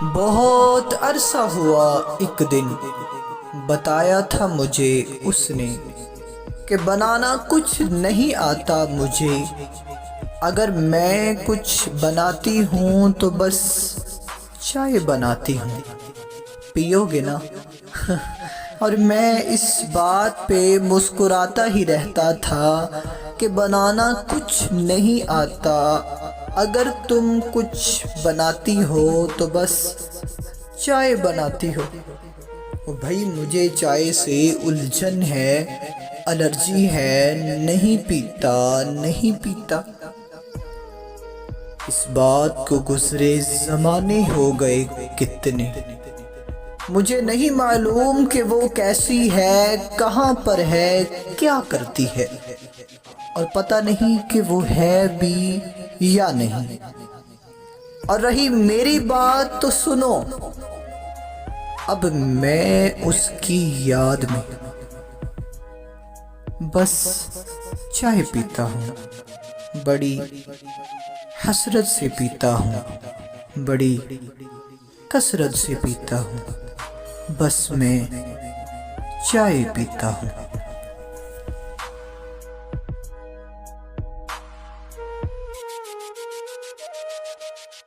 بہت عرصہ ہوا ایک دن بتایا تھا مجھے اس نے کہ بنانا کچھ نہیں آتا مجھے، اگر میں کچھ بناتی ہوں تو بس چائے بناتی ہوں، پیو گے نا؟ اور میں اس بات پہ مسکراتا ہی رہتا تھا کہ بنانا کچھ نہیں آتا، اگر تم کچھ بناتی ہو تو بس چائے بناتی ہو۔ بھائی مجھے چائے سے الجھن ہے، الرجی ہے، نہیں پیتا۔ اس بات کو گزرے زمانے ہو گئے کتنے، مجھے نہیں معلوم کہ وہ کیسی ہے، کہاں پر ہے، کیا کرتی ہے، اور پتہ نہیں کہ وہ ہے بھی یا نہیں۔ اور رہی میری بات تو سنو، اب میں اس کی یاد میں بس چائے پیتا ہوں، بڑی حسرت سے پیتا ہوں، بڑی کثرت سے پیتا ہوں، بس میں چائے پیتا ہوں۔